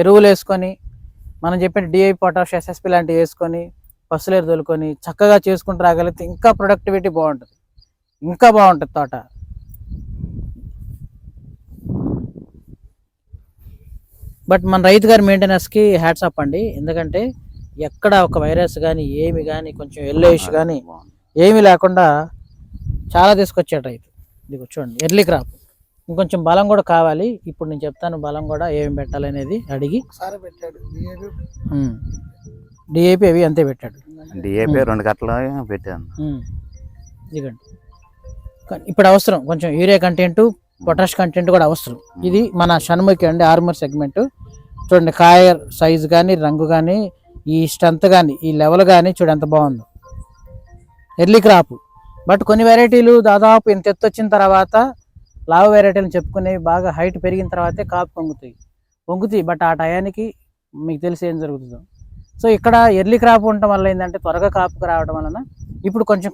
ఎరువులు వేసుకొని మనం చెప్పిన డిఐ పొటాష్ ఎస్ఎస్పి లాంటివి వేసుకొని పసులేరు తోలుకొని చక్కగా చేసుకుంటూ రాగలిగితే ఇంకా ప్రొడక్టివిటీ బాగుంటుంది, ఇంకా బాగుంటుంది తోట. బట్ మన రైతు గారి మెయింటెనెన్స్కి హ్యాట్స్ అప్ అండి. ఎందుకంటే ఎక్కడ ఒక వైరస్ కానీ ఏమి కానీ కొంచెం ఎల్లోయిష్ కానీ ఏమీ లేకుండా చాలా తీసుకొచ్చాడు రైతు. ఇది చూడండి ఎర్లీ క్రాప్. ఇంకొంచెం బలం కూడా కావాలి. ఇప్పుడు నేను చెప్తాను బలం కూడా ఏమి పెట్టాలనేది అడిగి. డిఏపి అవి అంతే పెట్టాడు. డిఏపి 2 కట్టలు పెట్టాను. ఇదిగండి ఇప్పుడు అవసరం కొంచెం యూరియా కంటెంట్, పొటాష్ కంటెంట్ కూడా అవసరం. ఇది మన షణ్ముఖి అండి, ఆర్మర్ సెగ్మెంట్. చూడండి కాయ సైజు కానీ రంగు కానీ ఈ స్ట్రెంత్ కానీ ఈ లెవెల్ కానీ చూడండి ఎంత బాగుందో. Early crop. బట్ కొన్ని వెరైటీలు దాదాపు ఇంత ఎత్తు వచ్చిన తర్వాత లావు వెరైటీలు చెప్పుకునేవి బాగా హైట్ పెరిగిన తర్వాతే కాపు పొంగుతాయి. బట్ ఆ టయానికి మీకు తెలిసి ఏం జరుగుతుందో. సో ఇక్కడ ఎర్లీ క్రాప్ ఉండటం వల్ల ఏంటంటే త్వరగా కాపుకు రావడం వలన ఇప్పుడు కొంచెం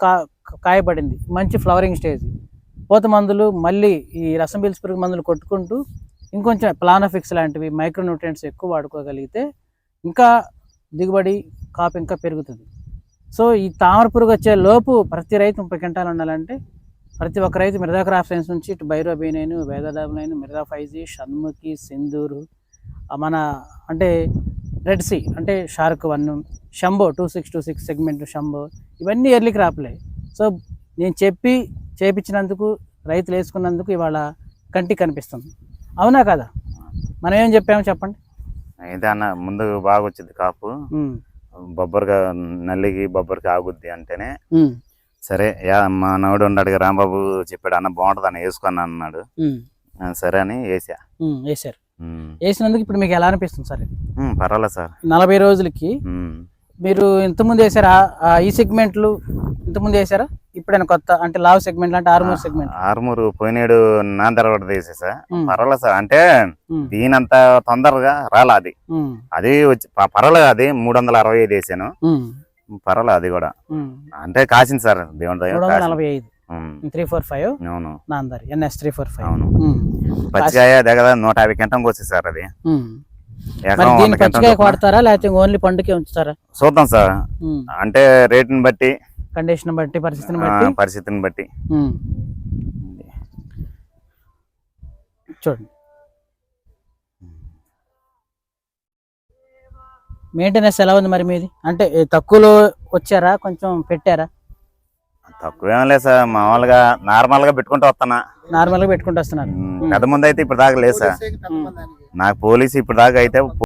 కాయపడింది, మంచి ఫ్లవరింగ్ స్టేజ్. పూత మందులు మళ్ళీ ఈ రసం పీల్చి పురుగు మందులు కొట్టుకుంటూ ఇంకొంచెం ప్లానోఫిక్స్ లాంటివి మైక్రోన్యూట్రియంట్స్ ఎక్కువ వాడుకోగలిగితే ఇంకా దిగుబడి కాపు ఇంకా పెరుగుతుంది. సో ఈ తామర పురుగు వచ్చే లోపు ప్రతి రైతు 30 క్వింటాలు ఉండాలంటే ప్రతి ఒక్క రైతు మిర్దా క్రాప్ సైన్స్ నుంచి ఇటు బైరోబీనైన్, వేదాదాబునైన్, మిర్దా 5G, షణ్ముఖి, సింధూరు, మన అంటే రెడ్ సి అంటే షార్క్ 1, షంబో 2626 సెగ్మెంట్ షంబో, ఇవన్నీ ఎర్లీ క్రాప్లే. సో నేను చేపించినందుకు రైతులు వేసుకున్నందుకు ఇవాళ కంటికి కనిపిస్తుంది. అవునా కదా? మనం ఏం చెప్పామో చెప్పండి. అయితే అన్న ముందు బాగా వచ్చింది కాపు, బొబ్బరిగా నల్లికి బొబ్బరికి ఆగుద్ది అంటేనే సరే మా నవ్వుడు ఉన్నాడు రాంబాబు చెప్పాడు అన్న బాగుంటుంది అన్న వేసుకున్నా అన్నాడు. సరే అని వేసారు. వేసినందుకు ఇప్పుడు మీకు ఎలా అనిపిస్తుంది సార్? పర్వాలేదు సార్. 40 రోజులకి మీరు ఇంతకుముందు వేసారా ఈ సెగ్మెంట్లు? ఇంతకుముందు వేసారా? ఇప్పుడైనా కొత్త అంటే లావ్ సెగ్మెంట్ అంటే ఆర్మూర్ సెగ్మెంట్? ఆర్మూర్ పోయినాడు నా తర్వాత వేసేసా. పర్వాలేదు సార్. అంటే దీనంత తొందరగా రాలా అది వచ్చి పర్వాలేదు. అది 365 వేసాను. పర్వాలేదు అది కూడా. అంటే కాసింది సార్ దేవుని 345 345 అవును నాందరి NS 345 అవును. పచ్చికాయ దగ్గర 150 క్వింటాలకు వచ్చేది సార్. అది పచ్చికాయ కొడతారా లేకపోతే ఓన్లీ పండుకే ఉంచుతారా? చూద్దాం సార్. అంటే రేటుని బట్టి, కండిషన్ బట్టి, పరిస్థితిని బట్టి చూడండి. మెయింటెనెన్స్ ఎలా ఉంది మరి మీది? అంటే తక్కువలో వచ్చారా, కొంచెం పెట్టారా? తక్కువేం లేదు సార్. మామూలుగా నార్మల్ గా పెట్టుకుంటూ వస్తున్నా. నార్మల్ గా పెట్టుకుంటూ వస్తున్నారు. పెద్ద ముందు అయితే ఇప్పుడు దాకా లేదు సార్. నాకు పోలీసు ఇప్పుడు దాకా అయితే